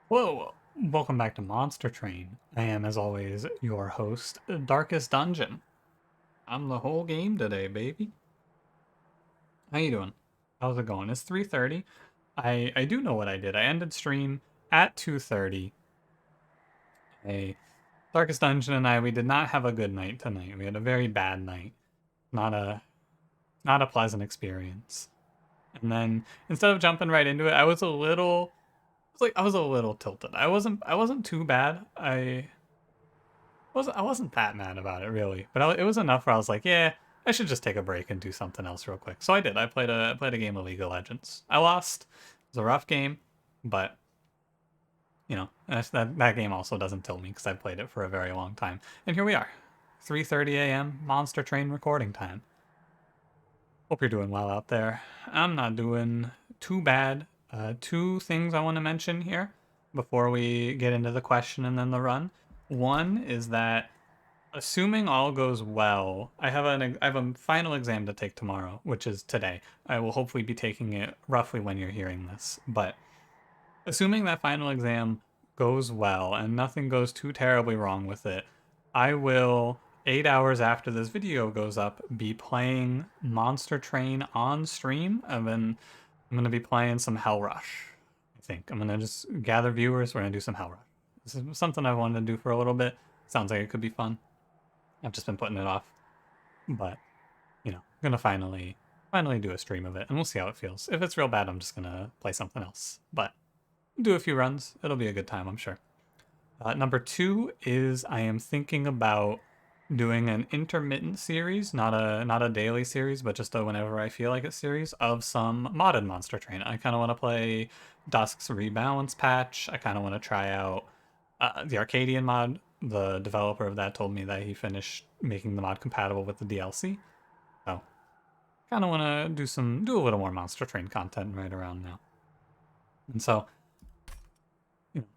Whoa! Welcome back to Monster Train. I am, as always, your host, Darkest Dungeon. I'm the whole game today, baby. How you doing? How's it going? It's 3:30. I do know what I did. I ended stream at 2:30. Hey, Darkest Dungeon and we did not have a good night tonight. We had a very bad night. Not a not a pleasant experience. And then instead of jumping right into it, I was a little tilted. I wasn't too bad. I wasn't that mad about it really, but it was enough where I was like, yeah, I should just take a break and do something else real quick. So I did. I played a game of League of Legends. I lost. It was a rough game, but that game also doesn't tilt me because I played it for a very long time. And here we are, 3:30 a.m. Monster Train recording time. Hope you're doing well out there. I'm not doing too bad. Two things I want to mention here before we get into the question and then the run. One is that assuming all goes well, I have a final exam to take tomorrow, which is today. I will hopefully be taking it roughly when you're hearing this. But assuming that final exam goes well and nothing goes too terribly wrong with it, I will 8 hours after this video goes up be playing Monster Train on stream. I'm gonna be playing some Hell Rush. I think I'm gonna just gather viewers. We're gonna do some Hell Rush. This is something I've wanted to do for a little bit. Sounds like it could be fun. I've just been putting it off, but I'm gonna finally do a stream of it, and we'll see how it feels. If it's real bad, I'm just gonna play something else. But do a few runs. It'll be a good time, I'm sure. Number two is I am thinking about doing an intermittent series, not a daily series, but just a whenever I feel like it series of some modded Monster Train. I kind of want to play Dusk's Rebalance patch. I kind of want to try out the Arcadian mod. The developer of that told me that he finished making the mod compatible with the DLC. So kind of want to do a little more Monster Train content right around now. And so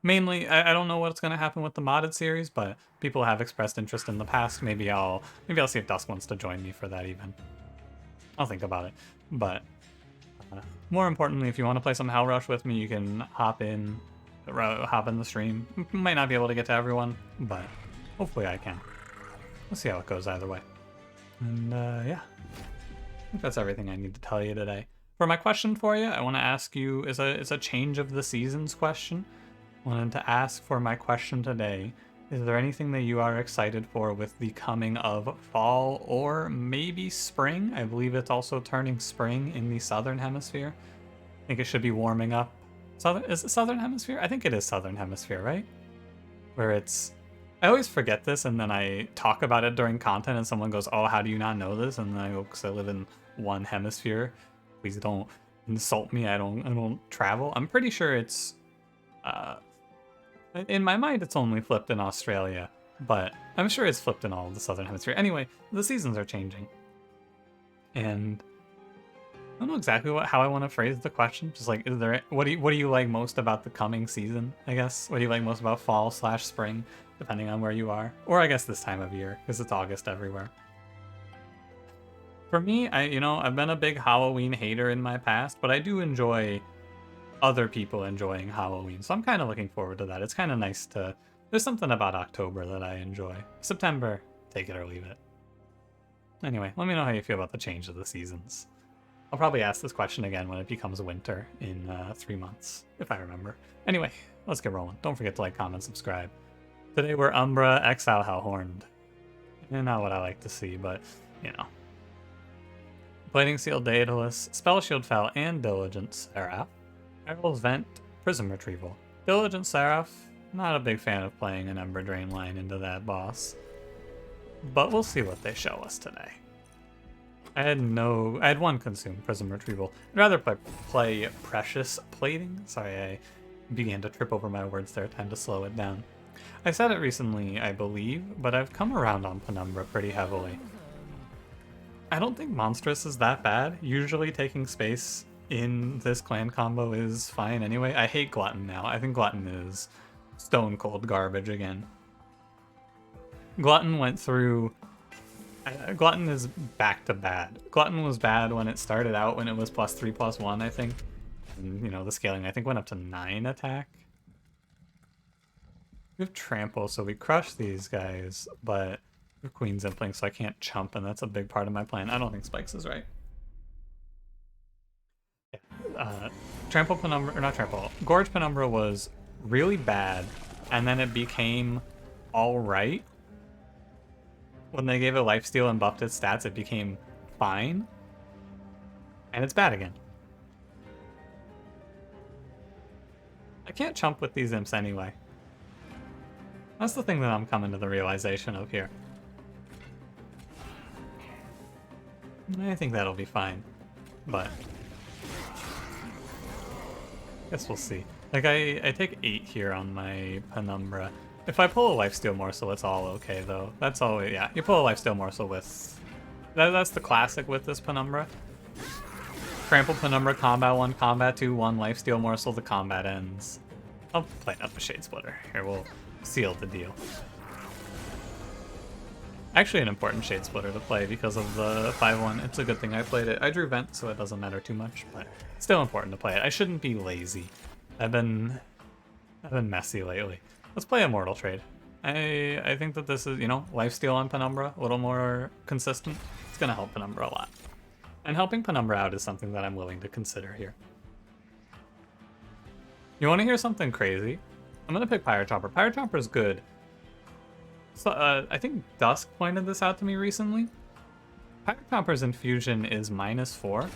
mainly, I don't know what's going to happen with the modded series, but people have expressed interest in the past. Maybe I'll see if Dusk wants to join me for that even. I'll think about it. But more importantly, if you want to play some Hell Rush with me, you can hop in the stream. Might not be able to get to everyone, but hopefully I can. We'll see how it goes either way. And yeah, I think that's everything I need to tell you today. For my question for you, I want to ask you it's a change of the seasons question. Wanted to ask for my question today. Is there anything that you are excited for with the coming of fall or maybe spring? I believe it's also turning spring in the southern hemisphere. I think it should be warming up. Is it southern hemisphere? I think it is southern hemisphere, right? Where I always forget this and then I talk about it during content and someone goes, "Oh, how do you not know this?" And then I go, "Because I live in one hemisphere. Please don't insult me. I don't travel." I'm pretty sure it's in my mind, it's only flipped in Australia, but I'm sure it's flipped in all of the southern hemisphere. Anyway, the seasons are changing, and I don't know exactly how I want to phrase the question. Just like, what do you like most about the coming season? I guess what do you like most about fall/spring, depending on where you are, or I guess this time of year because it's August everywhere. For me, I've been a big Halloween hater in my past, but I do enjoy other people enjoying Halloween. So I'm kind of looking forward to that. It's kind of nice there's something about October that I enjoy. September, take it or leave it. Anyway, let me know how you feel about the change of the seasons. I'll probably ask this question again when it becomes winter in 3 months, if I remember. Anyway, let's get rolling. Don't forget to like, comment, subscribe. Today we're Umbra, Exile, Hellhorned. Not what I like to see, but, Blighting Seal, Daedalus, Spell Shield Fel, and Diligence, Seraph. Perils Vent, Prism Retrieval. Diligent Seraph, not a big fan of playing an Ember Drain line into that boss. But we'll see what they show us today. I had one consume, Prism Retrieval. I'd rather play Precious Plating. Sorry, I began to trip over my words there, time to slow it down. I said it recently, I believe, but I've come around on Penumbra pretty heavily. I don't think Monstrous is that bad. Usually taking space in this clan combo is fine anyway. I hate Glutton now. I think Glutton is stone cold garbage again. Glutton went through... Glutton is back to bad. Glutton was bad when it started out, when it was +3/+1, I think. And, the scaling, I think, went up to 9 attack. We have trample, so we crush these guys, but we have Queen's Impling, so I can't chump, and that's a big part of my plan. I don't think Spikes is right. Trample Penumbra, or not Trample, Gorge Penumbra was really bad, and then it became alright. When they gave it lifesteal and buffed its stats, it became fine. And it's bad again. I can't chump with these imps anyway. That's the thing that I'm coming to the realization of here. I think that'll be fine, but guess we'll see. Like, I take 8 here on my Penumbra. If I pull a lifesteal morsel, it's all okay, though. That's all, yeah, you pull a lifesteal morsel with... That's the classic with this Penumbra. Trample Penumbra, combat 1, combat 2, 1 lifesteal morsel, the combat ends. I'll play up a Shade Splitter. Here, we'll seal the deal. Actually an important Shade Splitter to play because of the 5-1. It's a good thing I played it. I drew Vent, so it doesn't matter too much, but still important to play it. I shouldn't be lazy. I've been messy lately. Let's play Immortal Trade. I think that this is, you know, lifesteal on Penumbra, a little more consistent. It's gonna help Penumbra a lot. And helping Penumbra out is something that I'm willing to consider here. You want to hear something crazy? I'm gonna pick Pyrochopper. Pyrochopper is good. So, I think Dusk pointed this out to me recently. Pyrochopper's infusion is -4.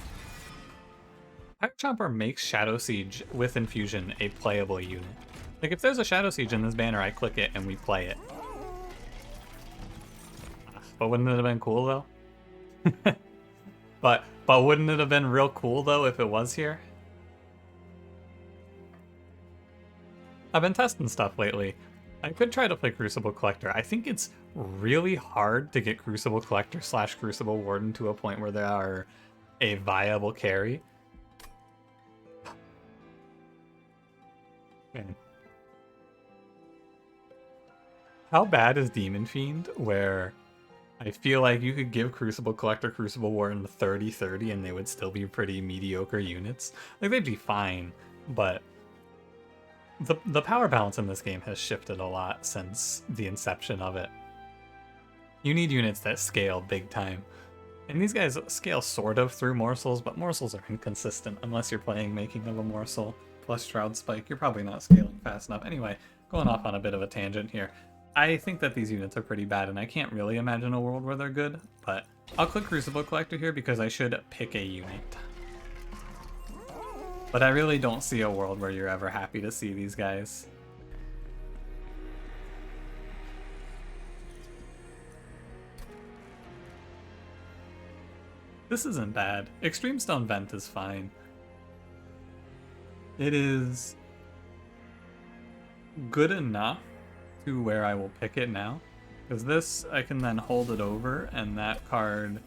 Pyrochopper makes Shadow Siege with infusion a playable unit. Like, if there's a Shadow Siege in this banner, I click it and we play it. But wouldn't it have been cool, though? But wouldn't it have been real cool, though, if it was here? I've been testing stuff lately. I could try to play Crucible Collector. I think it's really hard to get Crucible Collector / Crucible Warden to a point where they are a viable carry. Man. How bad is Demon Fiend, where I feel like you could give Crucible Collector, Crucible Warden 30-30 and they would still be pretty mediocre units? Like, they'd be fine, but the power balance in this game has shifted a lot since the inception of it. You need units that scale big time. And these guys scale sort of through morsels, but morsels are inconsistent unless you're playing Making of a Morsel plus Shroud Spike. You're probably not scaling fast enough. Anyway, going off on a bit of a tangent here. I think that these units are pretty bad, and I can't really imagine a world where they're good, but I'll click Crucible Collector here because I should pick a unit. But I really don't see a world where you're ever happy to see these guys. This isn't bad. Extreme Stone Vent is fine. It is good enough to where I will pick it now. Because this, I can then hold it over, and that card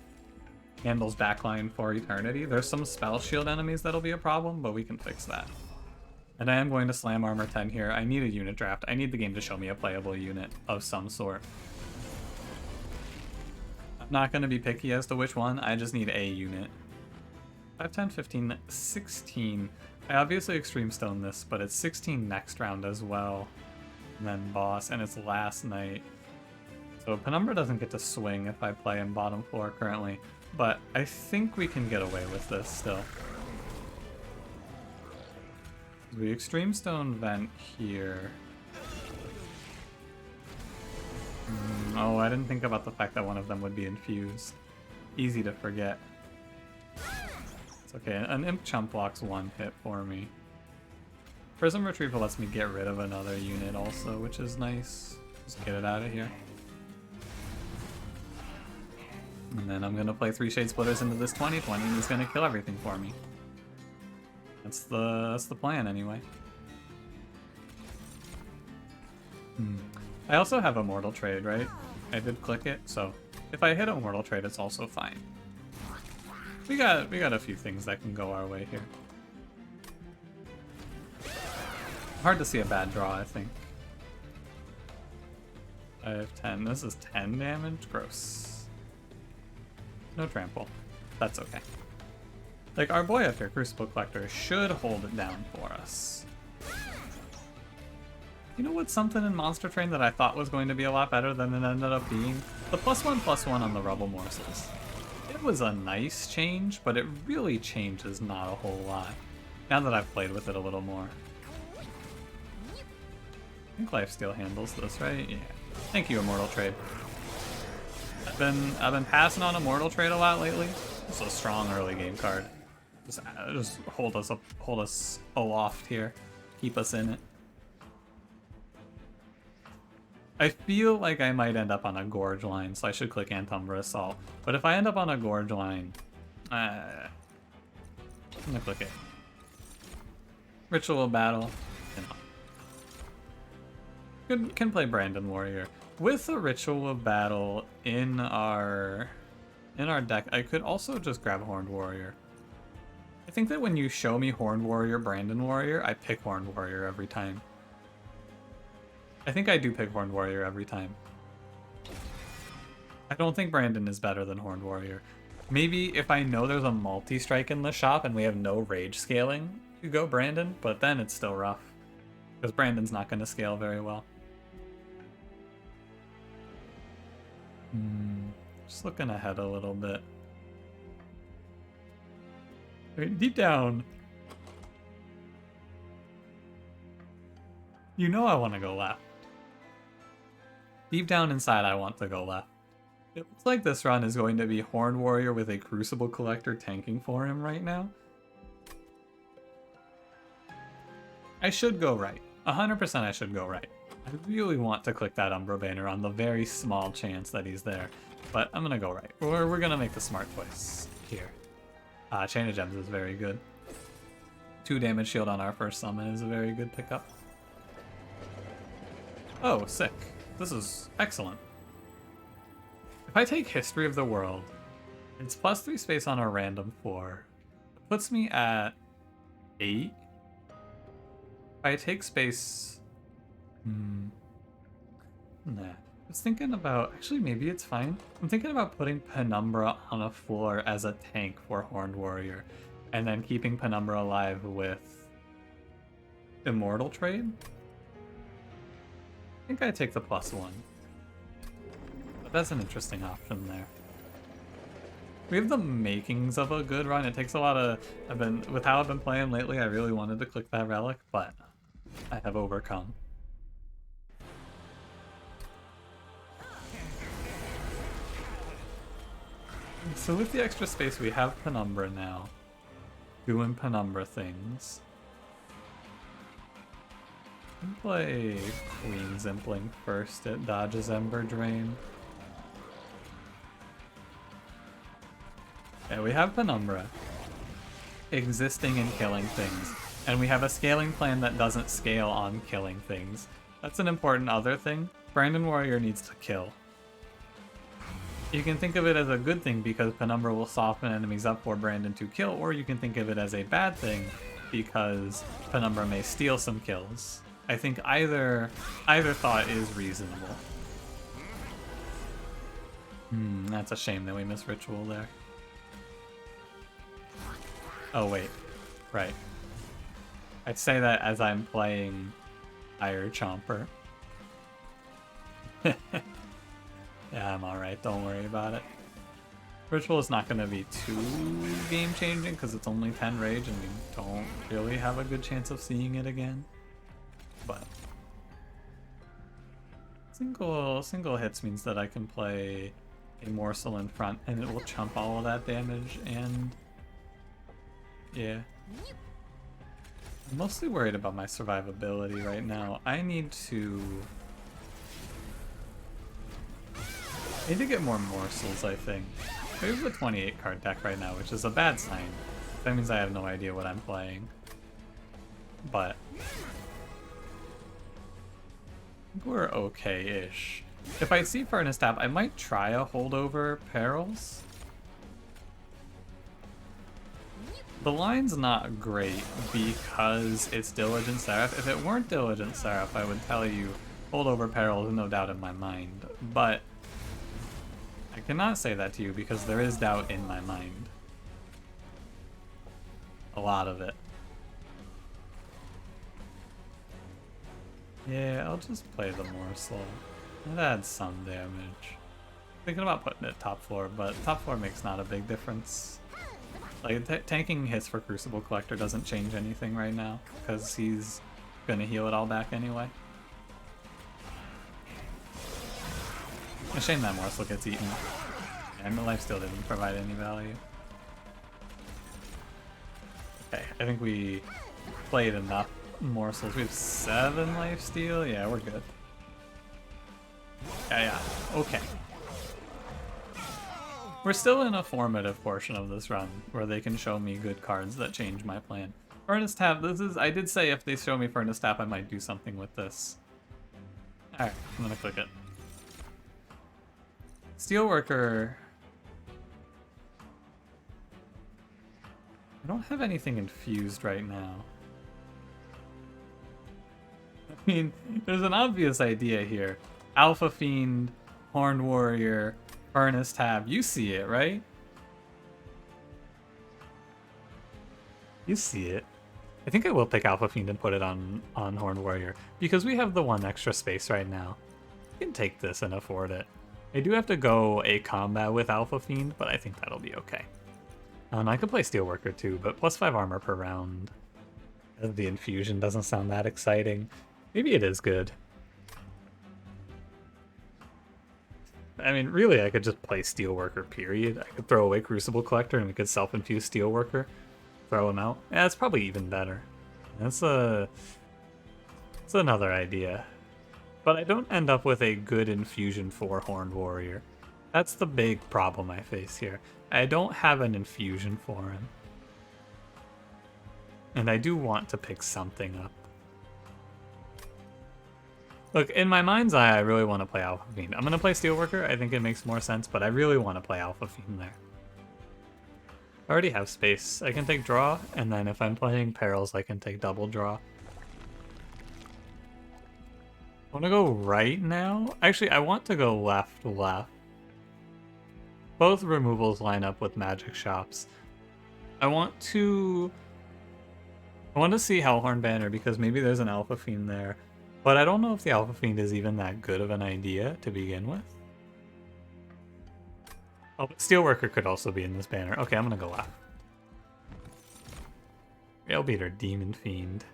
handles backline for eternity. There's some spell shield enemies that'll be a problem, but we can fix that. And I am going to slam armor 10 here. I need a unit draft. I need the game to show me a playable unit of some sort. I'm not going to be picky as to which one. I just need a unit. 5, 10, 15, 16. I obviously Extreme Stone this, but it's 16 next round as well. And then boss, and it's last night. So Penumbra doesn't get to swing if I play in bottom floor currently. But I think we can get away with this still. We Extreme Stone Vent here. Oh, I didn't think about the fact that one of them would be infused. Easy to forget. It's okay, an Imp Chump blocks 1 hit for me. Prism Retrieval lets me get rid of another unit also, which is nice. Just get it out of here. And then I'm gonna play 3 Shade Splitters into this 20/20 and he's gonna kill everything for me. That's the plan anyway. I also have Immortal Trade, right? I did click it, so if I hit Immortal Trade, it's also fine. We got a few things that can go our way here. Hard to see a bad draw, I think. I have 10. This is 10 damage? Gross. No trample. That's okay. Like, our boy up here, Crucible Collector, should hold it down for us. You know what's something in Monster Train that I thought was going to be a lot better than it ended up being? The +1/+1 on the Rubble Morsels. It was a nice change, but it really changes not a whole lot. Now that I've played with it a little more. I think Lifesteal handles this, right? Yeah. Thank you, Immortal Trade. I've been passing on Immortal Trade a lot lately. It's a strong early game card. Just hold us aloft here. Keep us in it. I feel like I might end up on a Gorge line, so I should click Antumbra Assault. But if I end up on a Gorge line, I'm gonna click it. Ritual Battle. Can play Brandon Warrior. With a Ritual Battle in our deck, I could also just grab Horned Warrior. I think that when you show me Horned Warrior, Brandon Warrior, I pick Horned Warrior every time. I think I do pick Horned Warrior every time. I don't think Brandon is better than Horned Warrior. Maybe if I know there's a multi-strike in the shop and we have no rage scaling, you go Brandon, but then it's still rough. Because Brandon's not going to scale very well. Just looking ahead a little bit. Deep down, you know I want to go left. Deep down inside, I want to go left. It looks like this run is going to be Horned Warrior with a Crucible Collector tanking for him right now. I should go right. 100% I should go right. I really want to click that Umbra banner on the very small chance that he's there. But I'm going to go right. We're going to make the smart choice here. Chain of Gems is very good. 2 damage shield on our first summon is a very good pickup. Oh, sick. This is excellent. If I take History of the World, it's +3 space on a random 4. It puts me at 8. If I take space... Nah. I was thinking about... Actually, maybe it's fine. I'm thinking about putting Penumbra on a floor as a tank for Horned Warrior, and then keeping Penumbra alive with Immortal Trade. I think I take the +1. But that's an interesting option there. We have the makings of a good run. It takes a lot of... With how I've been playing lately, I really wanted to click that relic, but I have overcome. So with the extra space, we have Penumbra now. Doing Penumbra things. I'm gonna play Queen Zimpling first. It dodges Ember Drain. Yeah, we have Penumbra. Existing and killing things. And we have a scaling plan that doesn't scale on killing things. That's an important other thing. Brandon Warrior needs to kill. You can think of it as a good thing because Penumbra will soften enemies up for Brandon to kill, or you can think of it as a bad thing because Penumbra may steal some kills. I think either thought is reasonable. That's a shame that we missed Ritual there. Oh wait, right. I say that as I'm playing Ire Chomper. Yeah, I'm alright, don't worry about it. Ritual is not going to be too game-changing because it's only 10 rage and we don't really have a good chance of seeing it again. But single hits means that I can play a morsel in front and it will chump all of that damage, and yeah. I'm mostly worried about my survivability right now. I need to get more morsels, I think. We have a 28 card deck right now, which is a bad sign. That means I have no idea what I'm playing. But I think we're okay-ish. If I see Furnace Tap, I might try a holdover Perils. The line's not great because it's Diligent Seraph. If it weren't Diligent Seraph, I would tell you holdover Perils, no doubt in my mind. But I cannot say that to you because there is doubt in my mind. A lot of it. Yeah, I'll just play the morsel. It adds some damage. Thinking about putting it top floor, but top floor makes not a big difference. Like, tanking hits for Crucible Collector doesn't change anything right now, because he's gonna heal it all back anyway. A shame that morsel gets eaten. And the life steal didn't provide any value. Okay, I think we played enough morsels. We have 7 life steal. Yeah, we're good. Yeah, okay. We're still in a formative portion of this run where they can show me good cards that change my plan. Furnace Tap, I did say if they show me Furnace Tap, I might do something with this. Alright, I'm gonna click it. Steelworker. I don't have anything infused right now. I mean, there's an obvious idea here. Alpha Fiend, Horned Warrior, Furnace Tab. You see it, right? You see it. I think I will pick Alpha Fiend and put it on Horned Warrior, because we have the 1 extra space right now. We can take this and afford it. I do have to go a combat with Alpha Fiend, but I think that'll be okay. I could play Steelworker too, but +5 armor per round. The infusion doesn't sound that exciting. Maybe it is good. I mean, really, I could just play Steelworker, period. I could throw away Crucible Collector and we could self-infuse Steelworker. Throw him out. Yeah, it's probably even better. That's another idea. But I don't end up with a good infusion for Horned Warrior. That's the big problem I face here. I don't have an infusion for him. And I do want to pick something up. Look, in my mind's eye, I really want to play Alpha Fiend. I'm going to play Steelworker. I think it makes more sense, but I really want to play Alpha Fiend there. I already have space. I can take draw, and then if I'm playing Perils, I can take double draw. I want to go right now? Actually, I want to go left. Both removals line up with magic shops. I want to see Hellhorned Banner because maybe there's an Alpha Fiend there. But I don't know if the Alpha Fiend is even that good of an idea to begin with. Oh, but Steelworker could also be in this banner. Okay, I'm gonna go left. Railbeater, Demon Fiend.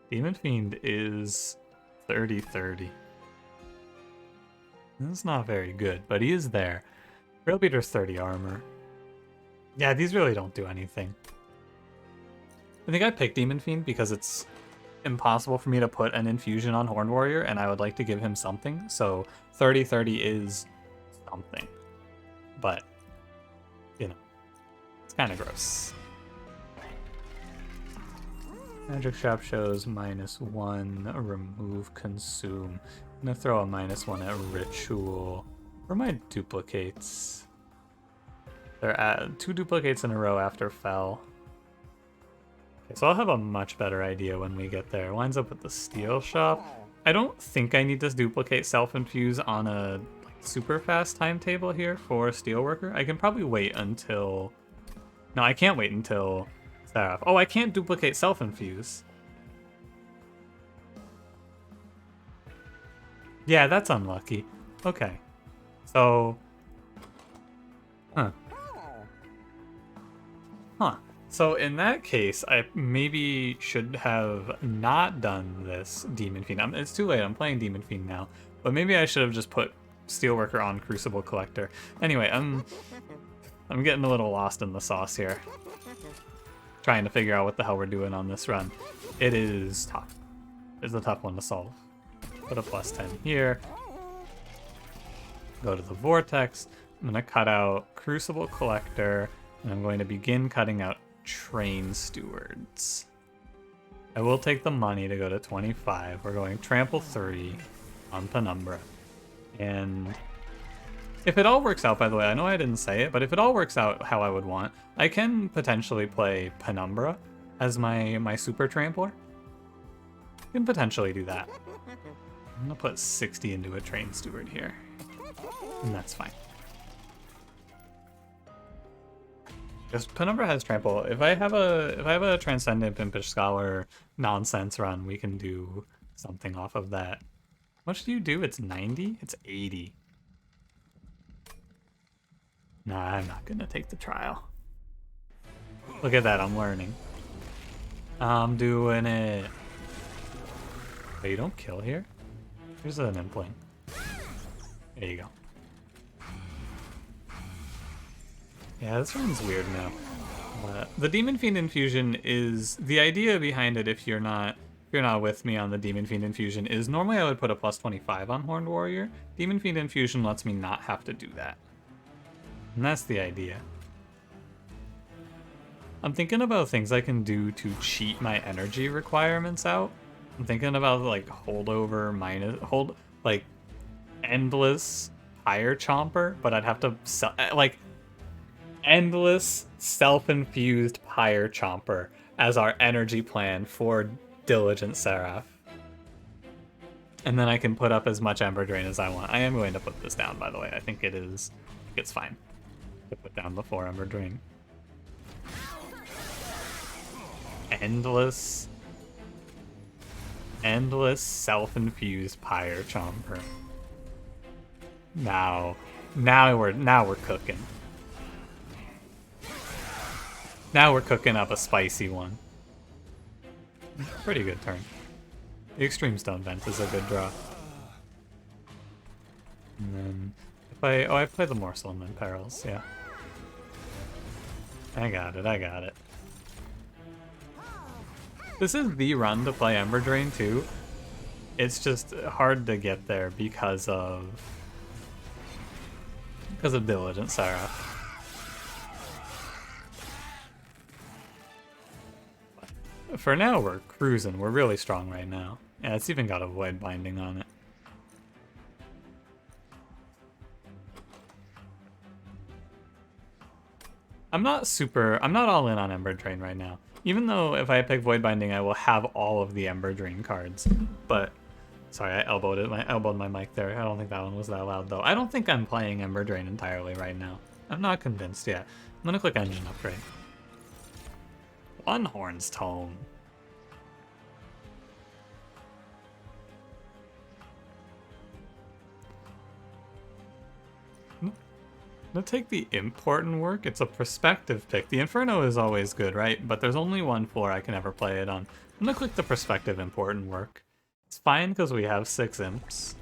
Demon Fiend is 30-30. This is not very good, but he is there. Railbeater's 30 armor. Yeah, these really don't do anything. I think I picked Demon Fiend because it's impossible for me to put an infusion on Horned Warrior, and I would like to give him something, so 30-30 is something. But, you know, it's kind of gross. Magic Shop shows -1, remove, consume. I'm gonna throw a -1 at Ritual. Where are my duplicates? They're at 2 duplicates in a row after Fell. Okay, so I'll have a much better idea when we get there. Lines up with the Steel Shop. I don't think I need to duplicate Self-Infuse on a super fast timetable here for Steelworker. I can probably wait until... No, I can't wait until Seraph. Oh, I can't duplicate Self-Infuse. Yeah, that's unlucky. Okay. So... Huh. So in that case, I maybe should have not done this Demon Fiend. It's too late, I'm playing Demon Fiend now. But maybe I should have just put Steelworker on Crucible Collector. Anyway, I'm getting a little lost in the sauce here. Trying to figure out what the hell we're doing on this run. It is tough. It's a tough one to solve. Put a +10 here. Go to the Vortex. I'm going to cut out Crucible Collector. And I'm going to begin cutting out Train Stewards. I will take the money to go to 25. We're going Trample 3 on Penumbra. And if it all works out, by the way, I know I didn't say it, but if it all works out how I would want, I can potentially play Penumbra as my Super Trampler. I can potentially do that. I'm going to put 60 into a Train Steward here. And that's fine. Because Penumbra has trample. If I have a Transcendent Impish Scholar nonsense run, we can do something off of that. How much do you do? It's 90? It's 80. Nah, I'm not gonna take the trial. Look at that, I'm learning. I'm doing it. But you don't kill here? Here's an Impling. There you go. Yeah, this one's weird now. But the Demon Fiend Infusion is the idea behind it. If you're not with me on the Demon Fiend Infusion, is normally I would put a plus 25 on Horned Warrior. Demon Fiend Infusion lets me not have to do that, and that's the idea. I'm thinking about things I can do to cheat my energy requirements out. I'm thinking about like like endless Pyre Chomper, but I'd have to like endless self-infused Pyre Chomper as our energy plan for Diligent Seraph. And then I can put up as much Ember Drain as I want. I am going to put this down, by the way. I think it's fine to put down the 4 Ember Drain. Endless self-infused Pyre Chomper. Now we're cooking. Now we're cooking up a spicy one. Pretty good turn. The Extreme Stone Vent is a good draw. And then if I play the Morsel and then Perils, yeah. I got it. This is the run to play Ember Drain too. It's just hard to get there because of Diligent Seraph. For now, we're cruising. We're really strong right now. Yeah, it's even got a Void Binding on it. I'm not all in on Ember Drain right now. Even though if I pick Void Binding, I will have all of the Ember Drain cards. But, sorry, I elbowed my mic there. I don't think that one was that loud, though. I don't think I'm playing Ember Drain entirely right now. I'm not convinced yet. I'm gonna click Engine Upgrade. Unhorn's Tome. I'm gonna take the Important Work. It's a Perspective pick. The Inferno is always good, right? But there's only one floor I can ever play it on. I'm gonna click the Perspective Important Work. It's fine because we have 6 imps.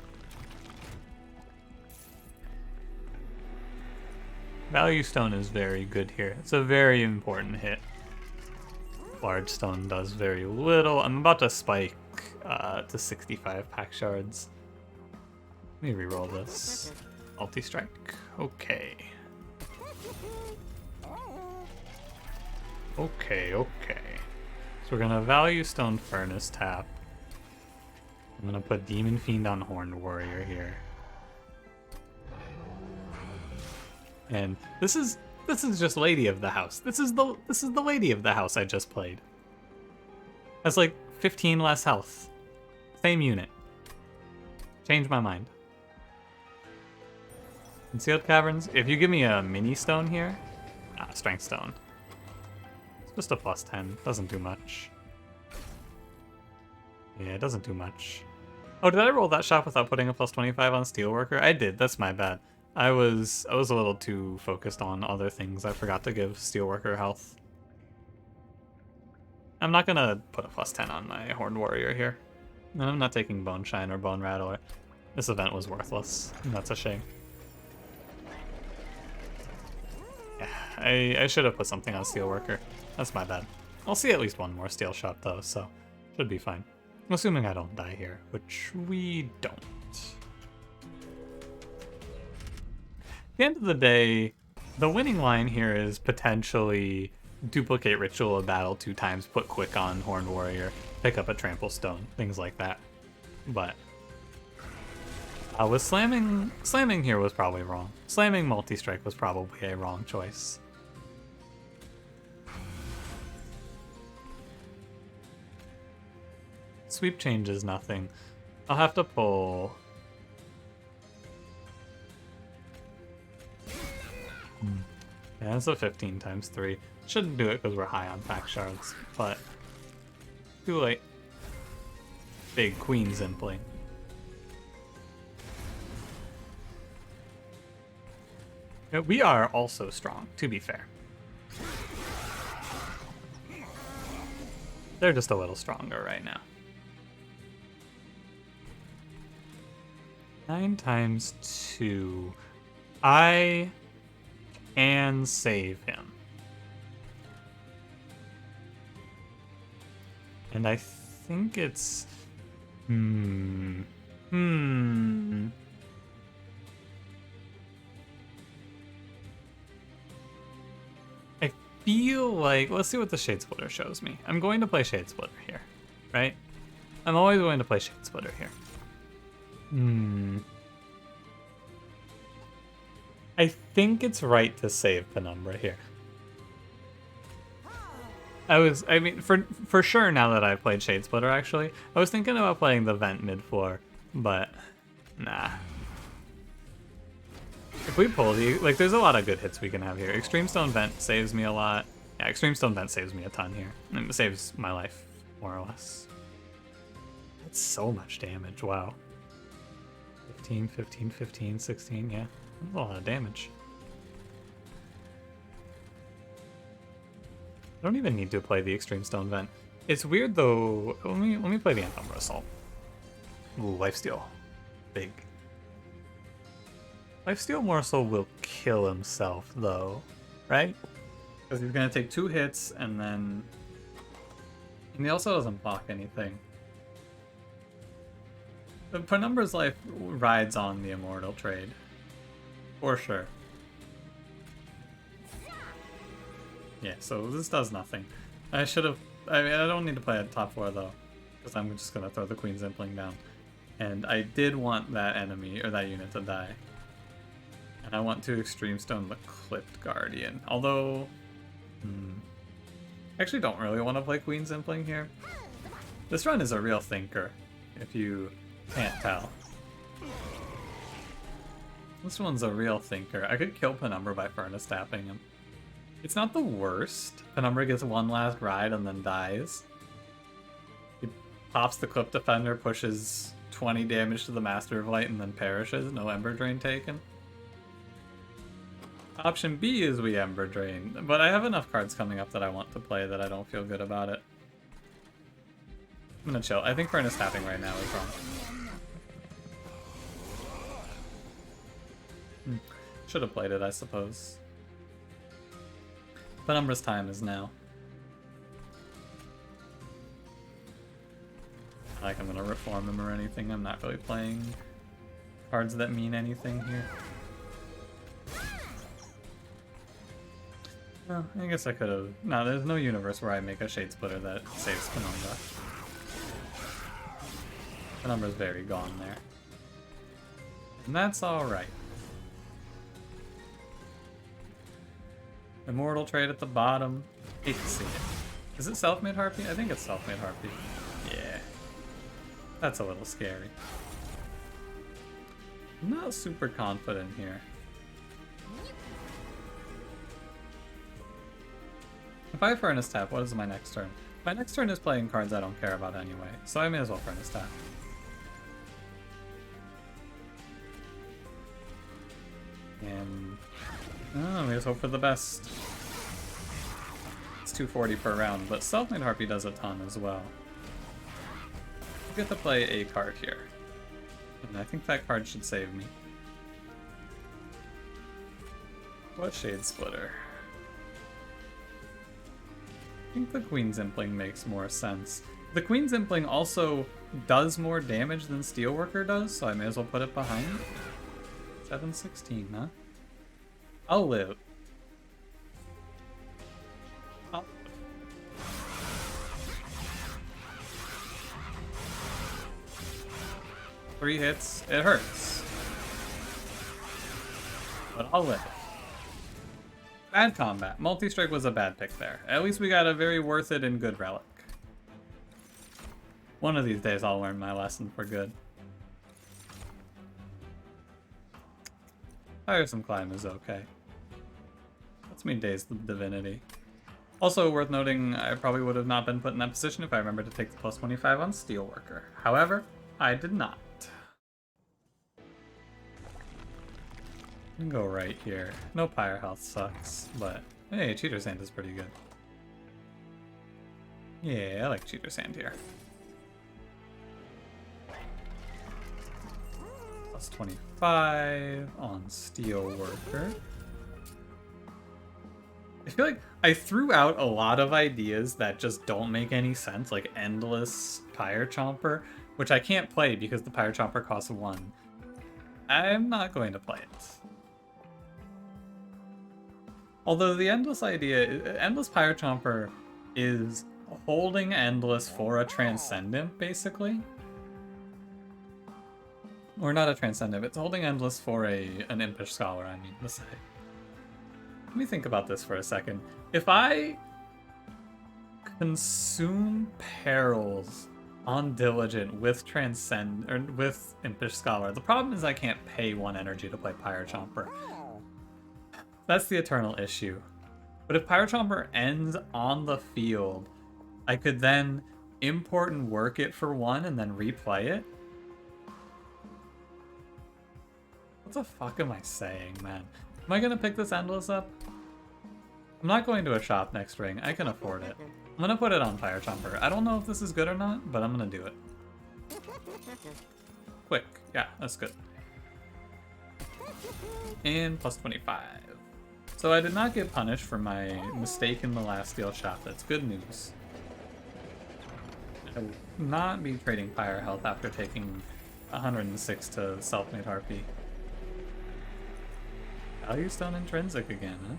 Value Stone is very good here. It's a very important hit. Large Stone does very little. I'm about to spike to 65 pack shards. Let me reroll this. Multi-strike. Okay. So we're gonna Value Stone Furnace tap. I'm gonna put Demon Fiend on Horned Warrior here. And this is just Lady of the House. This is the Lady of the House I just played. Has like 15 less health. Same unit. Changed my mind. Concealed Caverns. If you give me a mini stone here, Strength Stone. It's just a plus 10. Doesn't do much. Yeah, it doesn't do much. Oh, did I roll that shot without putting a plus 25 on Steelworker? I did. That's my bad. I was a little too focused on other things. I forgot to give Steelworker health. I'm not gonna put a plus 10 on my Horned Warrior here. And I'm not taking Bone Shine or Bone Rattler. This event was worthless, and that's a shame. Yeah, I should have put something on Steelworker. That's my bad. I'll see at least one more Steel Shot though, so should be fine. Assuming I don't die here, which we don't. At the end of the day, the winning line here is potentially duplicate Ritual of Battle 2 times, put Quick on Horned Warrior, pick up a Trample Stone, things like that. But with slamming here was probably wrong. Slamming Multi-Strike was probably a wrong choice. Sweep changes nothing. I'll have to pull... Yeah, it's a 15 times 3. Shouldn't do it because we're high on pack shards, but too late. Big queen Zimpling. Yeah, we are also strong, to be fair. They're just a little stronger right now. 9 times 2. I can save him. And I think it's... I feel like... Let's see what the Shade Splitter shows me. I'm going to play Shade Splitter here, right? I'm always going to play Shade Splitter here. I think it's right to save Penumbra here. I mean, for sure now that I've played Shade Splitter, actually, I was thinking about playing the Vent mid-floor, but nah. If we pull the, like, there's a lot of good hits we can have here. Extreme Stone Vent saves me a lot. Yeah, Extreme Stone Vent saves me a ton here. And it saves my life, more or less. That's so much damage, wow. 15, 15, 15, 16, yeah. That's a lot of damage. I don't even need to play the Extreme Stone Vent. It's weird though. Let me play the Umbra Assault. Ooh, Lifesteal. Big. Lifesteal Morsel will kill himself though, right? Because he's gonna take 2 hits and then... And he also doesn't block anything. The Penumbra's life rides on the Immortal trade. For sure. Yeah, so this does nothing. I should have... I mean, I don't need to play at top 4 though, because I'm just gonna throw the Queen Zimpling down. And I did want that enemy, or that unit to die. And I want to Extreme Stone the Clipped Guardian. Although... I actually don't really want to play Queen Zimpling here. This run is a real thinker, if you can't tell. This one's a real thinker. I could kill Penumbra by Furnace Tapping him. It's not the worst. Penumbra gets one last ride and then dies. He pops the Clip Defender, pushes 20 damage to the Master of Light, and then perishes. No Ember Drain taken. Option B is we Ember Drain, but I have enough cards coming up that I want to play that I don't feel good about it. I'm gonna chill. I think Furnace Tapping right now is wrong. Should have played it, I suppose. Penumbra's time is now. Not like I'm gonna reform him or anything. I'm not really playing cards that mean anything here. Oh, I guess I could have... No, there's no universe where I make a Shade Splitter that saves Penumbra. Penumbra's very gone there. And that's alright. Immortal trade at the bottom. Hate to see it. Is it Self-Made Harpy? I think it's Self-Made Harpy. Yeah. That's a little scary. I'm not super confident here. If I Furnace Tap, what is my next turn? My next turn is playing cards I don't care about anyway, so I may as well Furnace Tap. And... oh, we just hope for the best. It's 240 per round, but Self-Made Harpy does a ton as well. We get to play a card here. And I think that card should save me. What Shade Splitter? I think the Queen Zimpling makes more sense. The Queen Zimpling also does more damage than Steelworker does, so I may as well put it behind. 716, huh? I'll live. I'll... 3 hits, it hurts. But I'll live. Bad combat. Multi-strike was a bad pick there. At least we got a very worth it and good relic. One of these days I'll learn my lesson for good. Tiresome Climb is okay. It's me days the Divinity. Also worth noting, I probably would have not been put in that position if I remembered to take the plus 25 on Steelworker. However, I did not. We can go right here. No Pyre Health sucks, but hey, Cheater Sand is pretty good. Yeah, I like Cheater Sand here. Plus 25 on Steelworker. I feel like I threw out a lot of ideas that just don't make any sense, like Endless Pyre Chomper, which I can't play because the Pyre Chomper costs 1. I'm not going to play it. Although the Endless Pyre Chomper is holding Endless for a Transcendent, basically. Or not a Transcendent, it's holding Endless for an Impish Scholar, I mean to say. Let me think about this for a second. If I consume Perils on Diligent with with Impish Scholar, the problem is I can't pay 1 energy to play Pyre Chomper. That's the eternal issue. But if Pyre Chomper ends on the field, I could then import and work it for 1 and then replay it. What the fuck am I saying, man? Am I gonna pick this Endless up? I'm not going to a shop next ring. I can afford it. I'm gonna put it on Pyre Chomper. I don't know if this is good or not, but I'm gonna do it. Quick. Yeah, that's good. And plus 25. So I did not get punished for my mistake in the last steel shop. That's good news. I will not be trading Pyre Health after taking 106 to Self-Made Harpy. Value Stone Intrinsic again, huh?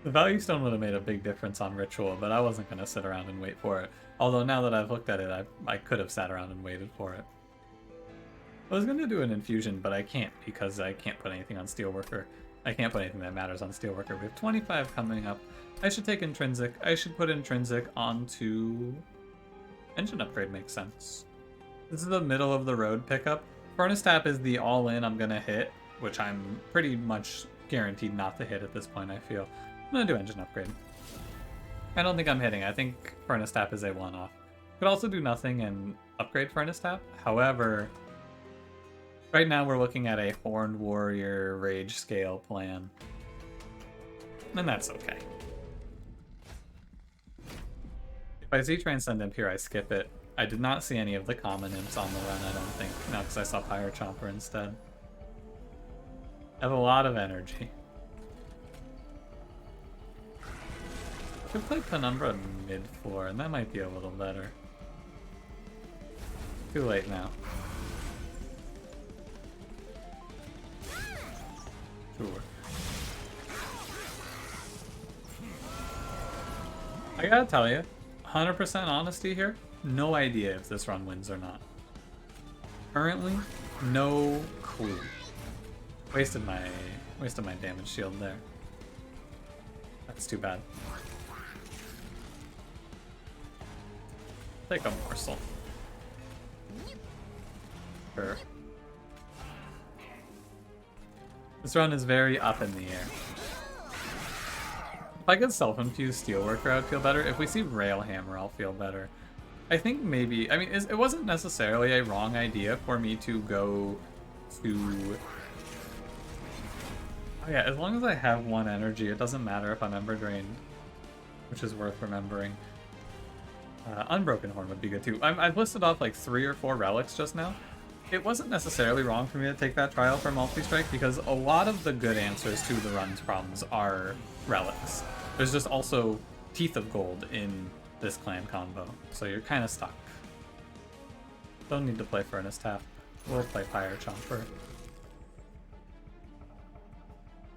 The Value Stone would have made a big difference on Ritual, but I wasn't going to sit around and wait for it. Although now that I've looked at it, I could have sat around and waited for it. I was going to do an Infusion, but I can't because I can't put anything on Steelworker. I can't put anything that matters on Steelworker. We have 25 coming up. I should take Intrinsic. I should put Intrinsic onto... Engine Upgrade makes sense. This is the middle of the road pickup. Furnace Tap is the all-in I'm going to hit, which I'm pretty much guaranteed not to hit at this point, I feel. I'm gonna do Engine Upgrade. I don't think I'm hitting. I think Furnace Tap is a one-off. Could also do nothing and upgrade Furnace Tap. However, right now we're looking at a Horned Warrior Rage Scale plan. And that's okay. If I see Transcendent here, I skip it. I did not see any of the common imps on the run, I don't think. No, because I saw Pyre Chomper instead. I have a lot of energy. Could play Penumbra mid-floor, and that might be a little better. Too late now. Sure. I gotta tell you, 100% honesty here, no idea if this run wins or not. Currently, no clue. Wasted my damage shield there. That's too bad. Take a morsel. Sure. This run is very up in the air. If I could self-infuse Steelworker, I would feel better. If we see Railhammer, I'll feel better. I think maybe... I mean, it wasn't necessarily a wrong idea for me to go to... Oh yeah, as long as I have 1 energy, it doesn't matter if I'm Ember Drained, which is worth remembering. Unbroken Horn would be good too. I've listed off like 3 or 4 relics just now. It wasn't necessarily wrong for me to take that trial for multi-strike because a lot of the good answers to the run's problems are relics. There's just also Teeth of Gold in this clan combo, so you're kind of stuck. Don't need to play Furnace Tap. We'll play Pyre Chomper.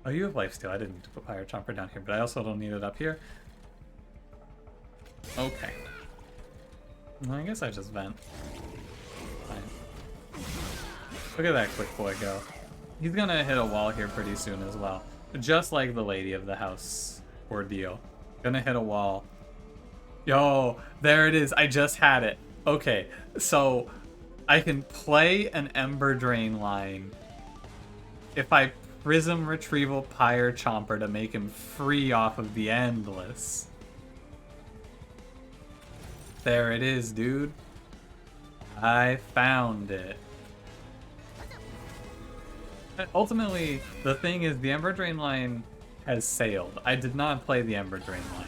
Oh, you have Lifesteal. I didn't need to put Pyre Chomper down here, but I also don't need it up here. Okay. Well, I guess I just vent. Fine. Look at that quick boy go. He's gonna hit a wall here pretty soon as well. Just like the Lady of the House ordeal. Gonna hit a wall. Yo, there it is. I just had it. Okay, so I can play an Ember Drain line if I Prism Retrieval Pyre Chomper to make him free off of the Endless. There it is, dude. I found it. Ultimately, the thing is, the Ember Drain line has sailed. I did not play the Ember Drain line.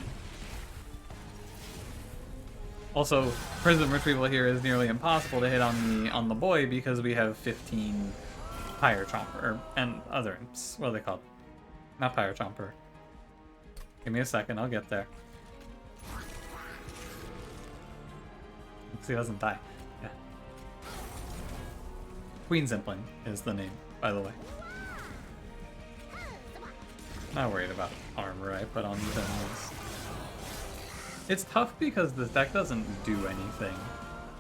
Also, Prism Retrieval here is nearly impossible to hit on the boy because we have 15 Pyre Chomper and other imps. What are they called? Not Pyre Chomper. Give me a second, I'll get there. He doesn't die. Yeah. Queen Zimpling is the name, by the way. Not worried about armor I put on these enemies. It's tough because this deck doesn't do anything.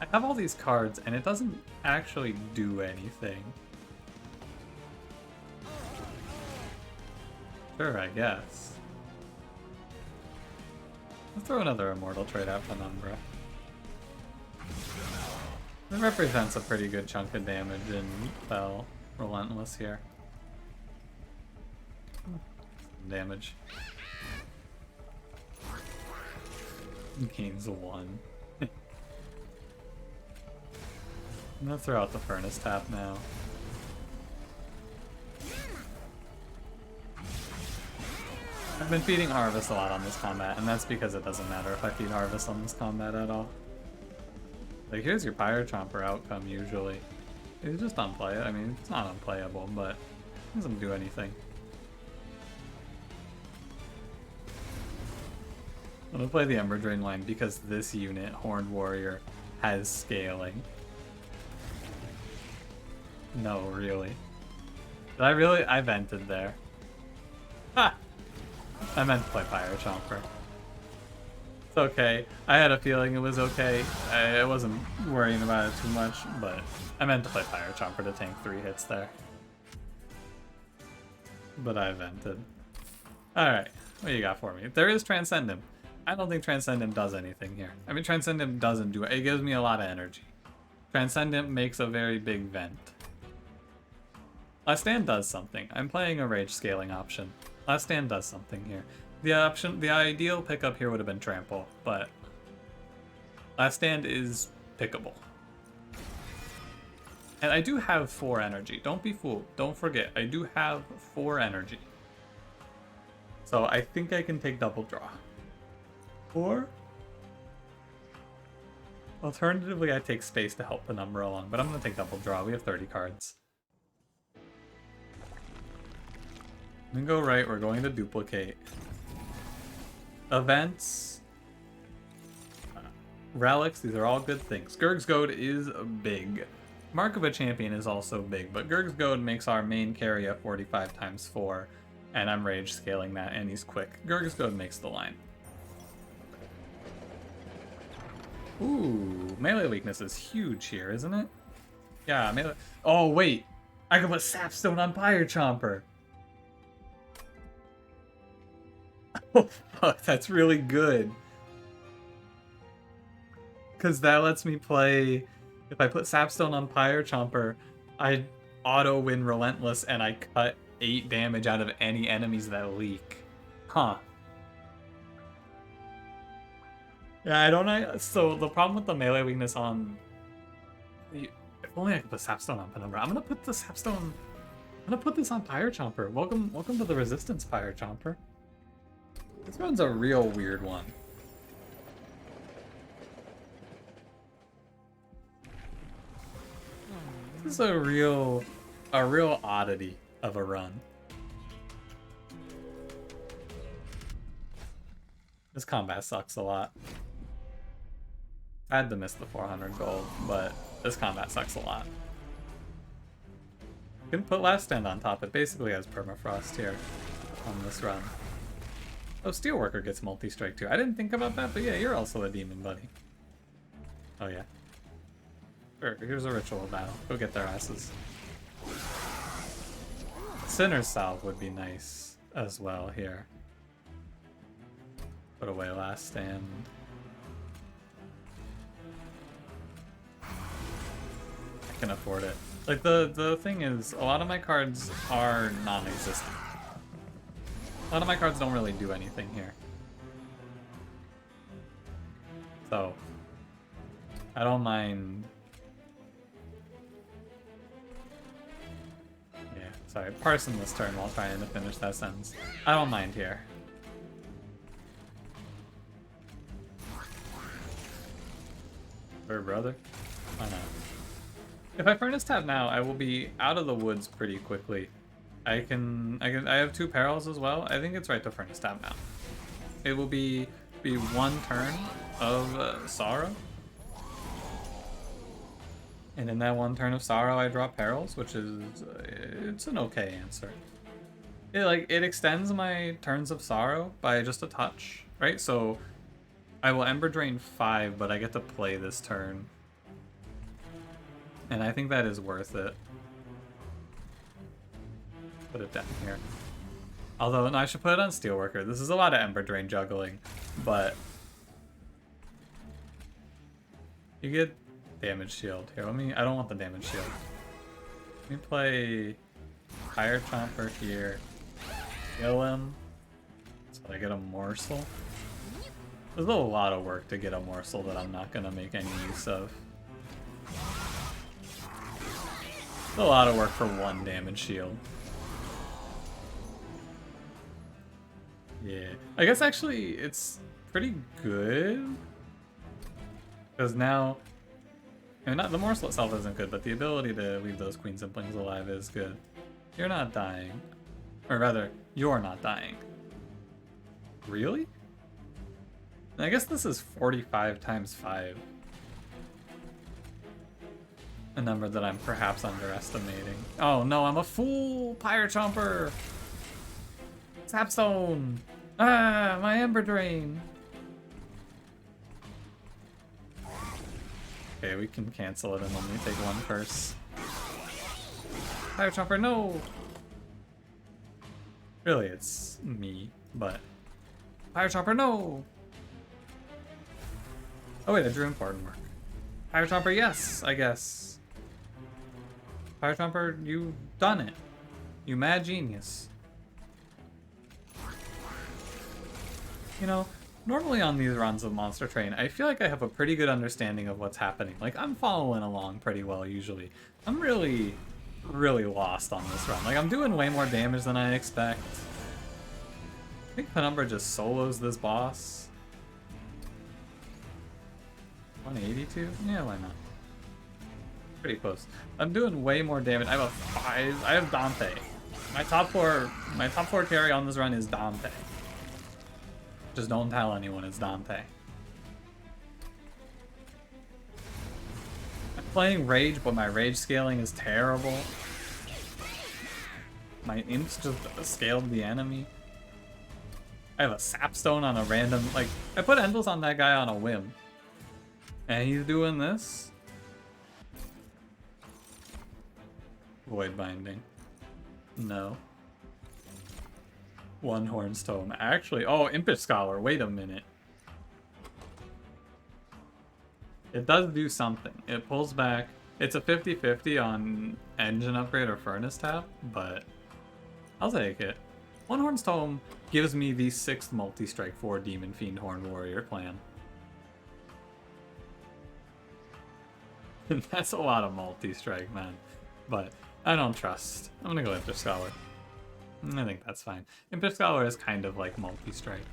I have all these cards and it doesn't actually do anything. Sure, I guess. Let's throw another Immortal Trait at Penumbra. It represents a pretty good chunk of damage in Fell Relentless here. Damage. Gains 1. I'm gonna throw out the Furnace Tap now. I've been feeding Harvest a lot on this combat, and that's because it doesn't matter if I feed Harvest on this combat at all. Like, here's your Pyre Chomper outcome, usually. It's just unplayable. I mean, it's not unplayable, but it doesn't do anything. I'm gonna play the Ember Drain line because this unit, Horned Warrior, has scaling. No, really. Did I really? I vented there. Ha! I meant to play Pyre Chomper. It's okay. I had a feeling it was okay. I wasn't worrying about it too much, but I meant to play Pyre Chomper to tank 3 hits there. But I vented. Alright, what you got for me? There is Transcendent. I don't think Transcendent does anything here. I mean, Transcendent doesn't do it. It gives me a lot of energy. Transcendent makes a very big vent. Last Stand does something. I'm playing a Rage scaling option. Last Stand does something here. The ideal pickup here would have been Trample, but Last Stand is pickable. And I do have 4 energy. Don't be fooled. Don't forget, I do have 4 energy. So I think I can take Double Draw. Or alternatively, I take Space to help Penumbra along, but I'm going to take Double Draw. We have 30 cards. I'm going to go right. We're going to duplicate. Events. Relics. These are all good things. Gurg's Goad is big. Mark of a Champion is also big, but Gurg's Goad makes our main carry a 45 times 4, and I'm Rage scaling that, and he's quick. Gurg's Goad makes the line. Ooh, melee weakness is huge here, isn't it? Yeah, melee. Oh, wait. I can put Sapstone on Pyre Chomper. Oh, fuck. That's really good. Because that lets me play. If I put Sapstone on Pyre Chomper, I auto win Relentless and I cut 8 damage out of any enemies that leak. Huh. Yeah, I don't know. So the problem with the melee weakness on... If only I could put Sapstone on Penumbra. I'm gonna put the Sapstone... I'm gonna put this on Pyre Chomper. Welcome to the Resistance Pyre Chomper. This one's a real weird one. This is a real oddity of a run. This combat sucks a lot. I had to miss the 400 gold, but this combat sucks a lot. You can put Last Stand on top. It basically has permafrost here on this run. Oh, Steelworker gets multi-strike too. I didn't think about that, but yeah, you're also a demon, buddy. Oh yeah. Sure, here's a ritual battle. Go get their asses. Sinner's Salve would be nice as well here. Put away Last Stand. can afford it. Like, the thing is, a lot of my cards are non-existent. A lot of my cards don't really do anything here. So, I don't mind... Yeah, sorry, parsing this turn while trying to finish that sentence. I don't mind here. Or brother? Why not? If I furnace tap now, I will be out of the woods pretty quickly. I have 2 perils as well. I think it's right to furnace tap now. It will be 1 turn of sorrow. And in that 1 turn of sorrow, I draw perils, which is it's an okay answer. It extends my turns of sorrow by just a touch, right? So I will Ember Drain 5, but I get to play this turn. And I think that is worth it. Put it down here. Although, no, I should put it on Steelworker. This is a lot of Ember Drain juggling, but... You get damage shield. Here, I don't want the damage shield. Let me play Fire Chomper here. Kill him. So I get a morsel. There's a lot of work to get a morsel that I'm not gonna make any use of. It's a lot of work for 1 damage shield. Yeah. I guess actually it's pretty good. Because now... I mean, the morsel itself isn't good, but the ability to leave those Queen Simplings alive is good. You're not dying. Or rather, you're not dying. Really? I guess this is 45 times 5. A number that I'm perhaps underestimating. Oh no, I'm a fool! Pyre Chomper! Sapstone! Ah, my Ember Drain! Okay, we can cancel it and only take 1 first. Pyre Chomper, no! Really, it's me, but... Pyre Chomper, no! Oh wait, I drew important work. Pyre Chomper, yes, I guess. Pyre Chomper, you done it. You mad genius. You know, normally on these runs of Monster Train, I feel like I have a pretty good understanding of what's happening. Like, I'm following along pretty well usually. I'm really lost on this run. Like, I'm doing way more damage than I expect. I think Penumbra just solos this boss. 182? Yeah, why not? Pretty close. I'm doing way more damage. I have a 5. I have Dante. My top four carry on this run is Dante. Just don't tell anyone it's Dante. I'm playing Rage, but my Rage scaling is terrible. My imps just scaled the enemy. I have a Sapstone on a random... Like, I put Endless on that guy on a whim. And he's doing this. Void Binding. No. One Horn's Tome. Actually, oh, Impish Scholar. Wait a minute. It does do something. It pulls back. It's a 50-50 on Engine Upgrade or Furnace Tap, but I'll take it. One Horn's Tome gives me the 6th multi-strike for Demon Fiend Horned Warrior clan. That's a lot of multi-strike, man. But I don't trust. I'm gonna go Impish Scholar. I think that's fine. Impish Scholar is kind of like multi-strike.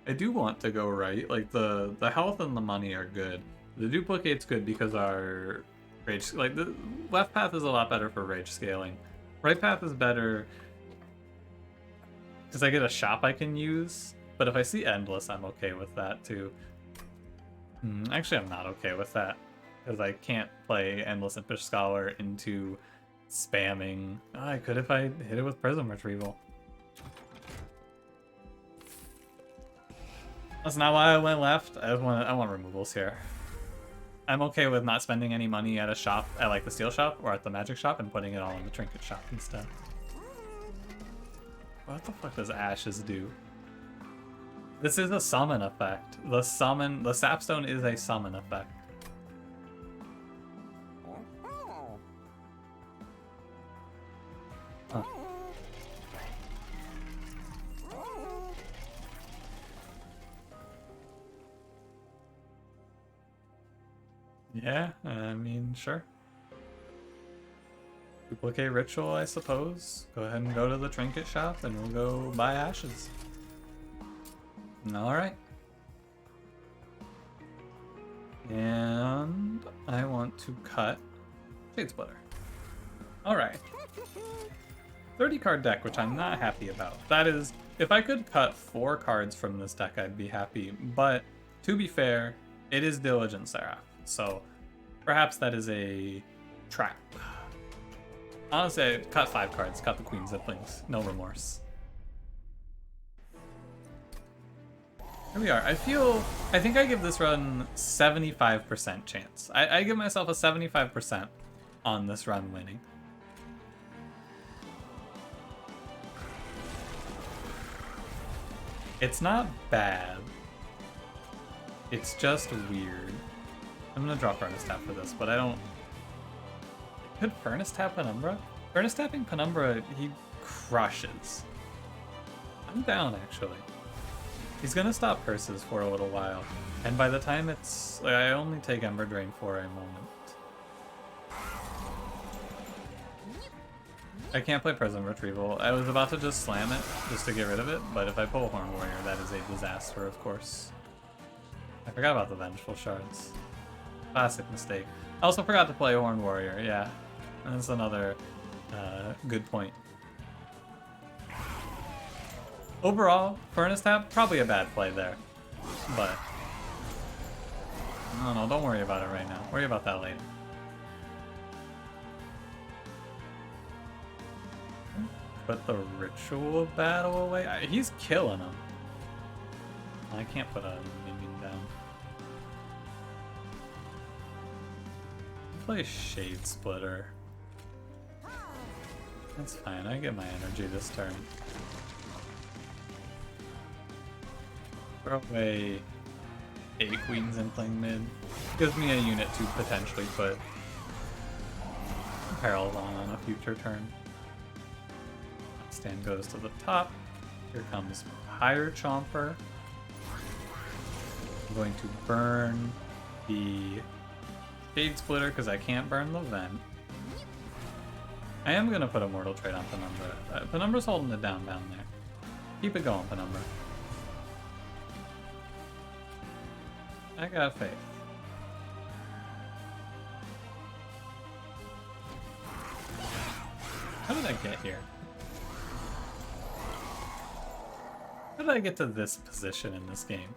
I do want to go right. Like, the health and the money are good. The duplicate's good because our rage... Like, the left path is a lot better for rage scaling. Right path is better because I get a shop I can use. But if I see Endless, I'm okay with that, too. Actually, I'm not okay with that. Because I can't play Endless Impish Scholar into spamming. Oh, I could if I hit it with Prism Retrieval. That's not why I went left. I want removals here. I'm okay with not spending any money at a shop, at like the steel shop or at the magic shop, and putting it all in the trinket shop instead. What the fuck does Ashes do? This is a summon effect. The sapstone is a summon effect. Huh. Yeah, I mean, sure. Duplicate ritual, I suppose. Go ahead and go to the trinket shop and we'll go buy ashes. Alright. And I want to cut Shade Splitter. Alright. 30 card deck, which I'm not happy about. That is, if I could cut 4 cards from this deck, I'd be happy. But to be fair, it is Diligent Seraph. So perhaps that is a trap. Honestly, I'd cut 5 cards, cut the Queen Ziplings. No remorse. Here we are. I think I give this run 75% chance. I give myself a 75% on this run winning. It's not bad. It's just weird. I'm gonna drop Furnace Tap for this, but I don't... Could Furnace Tap Penumbra? Furnace Tapping Penumbra, he crushes. I'm down, actually. He's gonna stop curses for a little while, and by the time it's... Like, I only take Ember Drain for a moment. I can't play Prison Retrieval. I was about to just slam it, just to get rid of it, but if I pull Horn Warrior, that is a disaster, of course. I forgot about the Vengeful Shards. Classic mistake. I also forgot to play Horn Warrior, yeah. That's another good point. Overall, Furnace Tap, probably a bad play there. But, no, don't worry about it right now. Worry about that later. Put the Ritual Battle away? He's killing him. I can't put a minion down. Play Shade Splitter. That's fine, I get my energy this turn. Throw away 8 Queens and playing mid. Gives me a unit to potentially put Perils on a future turn. Stand goes to the top. Here comes Pyre Chomper. I'm going to burn the Shade Splitter because I can't burn the Vent. I am going to put a Mortal Trade on Penumbra. Penumbra's holding it down there. Keep it going, Penumbra. I got faith. How did I get here? How did I get to this position in this game?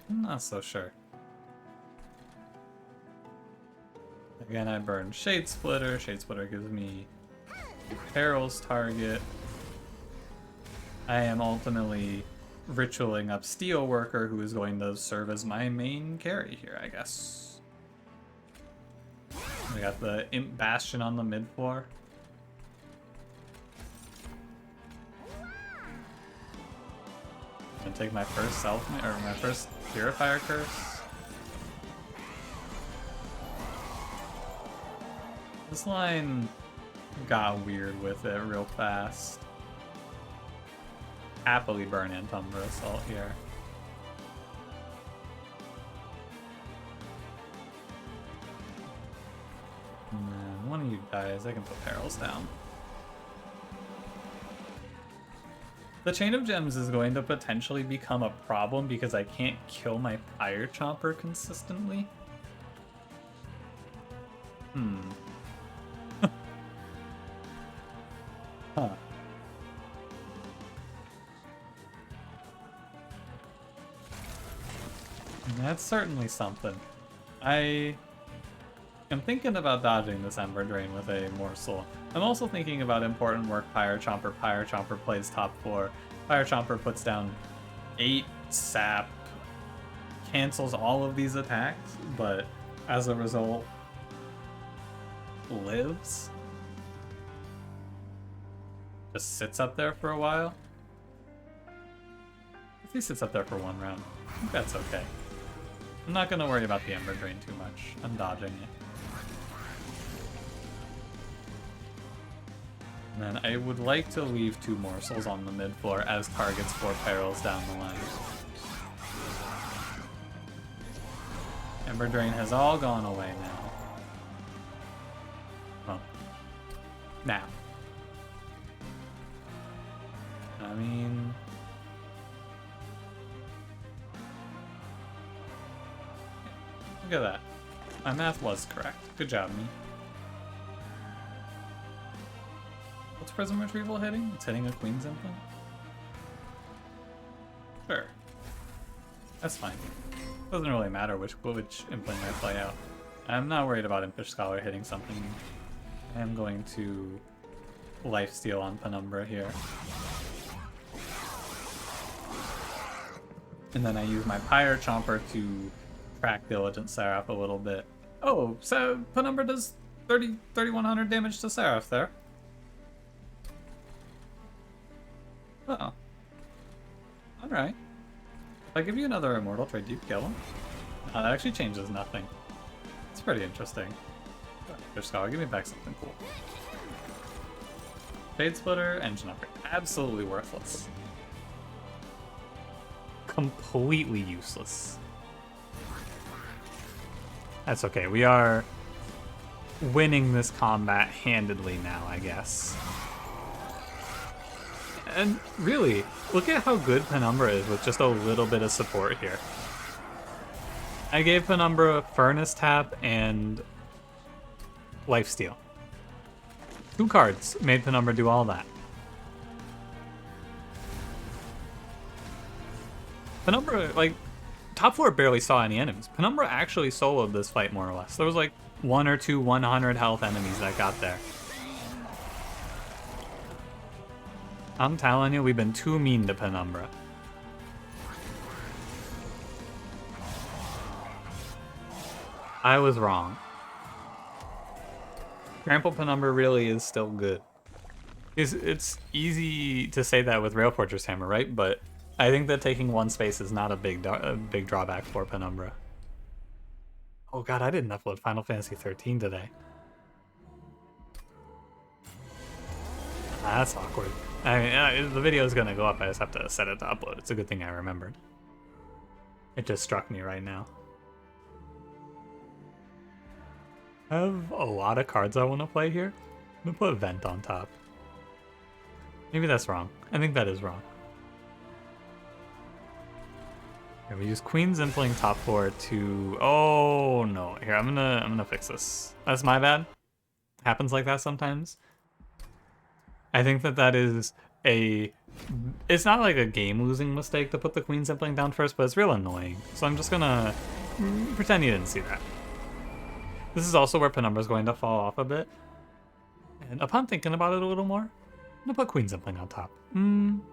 I'm not so sure. Again, I burn Shade Splitter. Shade Splitter gives me Perils target. I am ultimately ritualing up Steelworker, who is going to serve as my main carry here, I guess. We got the Imp Bastion on the mid floor. I'm gonna take my first my first Purifier Curse. This line got weird with it real fast. Happily burn Antumbra Assault here. And then one of you guys, I can put Perils down. The Chain of Gems is going to potentially become a problem because I can't kill my Pyre Chomper consistently. Huh. That's certainly something. I am thinking about dodging this Ember Drain with a Morsel. I'm also thinking about important work Pyre Chomper. Pyre Chomper plays top 4. Pyre Chomper puts down 8 sap, cancels all of these attacks, but as a result, lives. Just sits up there for a while. He sits up there for one round. I think that's okay. I'm not gonna worry about the Ember Drain too much. I'm dodging it. And then I would like to leave 2 morsels on the mid floor as targets for perils down the line. Ember Drain has all gone away now. Well, now. I mean... Look at that. My math was correct. Good job, me. What's Prism Retrieval hitting? It's hitting a Queen's Implant? Sure. That's fine. Doesn't really matter which implant I play out. I'm not worried about Impish Scholar hitting something. I am going to lifesteal on Penumbra here. And then I use my Pyre Chomper to track Diligent Seraph a little bit. Oh, so Penumbra does 3,100 damage to Seraph there. Oh. Alright. If I give you another Immortal Trade, do you kill him? No, that actually changes nothing. It's pretty interesting. Impish Scholar, give me back something cool. Fade Splitter, Engine Upgrade. Absolutely worthless. Completely useless. That's okay, we are winning this combat handedly now, I guess. And really, look at how good Penumbra is with just a little bit of support here. I gave Penumbra Furnace Tap and Lifesteal. 2 cards made Penumbra do all that. Penumbra, like, top 4 barely saw any enemies. Penumbra actually soloed this fight more or less. There was like 1 or 2 100 health enemies that got there. I'm telling you, we've been too mean to Penumbra. I was wrong. Trample Penumbra really is still good. It's easy to say that with Rail Fortress Hammer, right? But I think that taking 1 space is not a big drawback for Penumbra. Oh god, I didn't upload Final Fantasy 13 today. That's awkward. I mean, the video is gonna go up, I just have to set it to upload. It's a good thing I remembered. It just struck me right now. I have a lot of cards I want to play here. I'm gonna put Vent on top. Maybe that's wrong. I think that is wrong. Here, we use Queen's Impling top 4 to... Oh no! Here, I'm gonna fix this. That's my bad. Happens like that sometimes. I think that is a... It's not like a game-losing mistake to put the Queen's Impling down first, but it's real annoying. So I'm just gonna pretend you didn't see that. This is also where Penumbra's going to fall off a bit. And upon thinking about it a little more, I'm gonna put Queen's Impling on top. I'm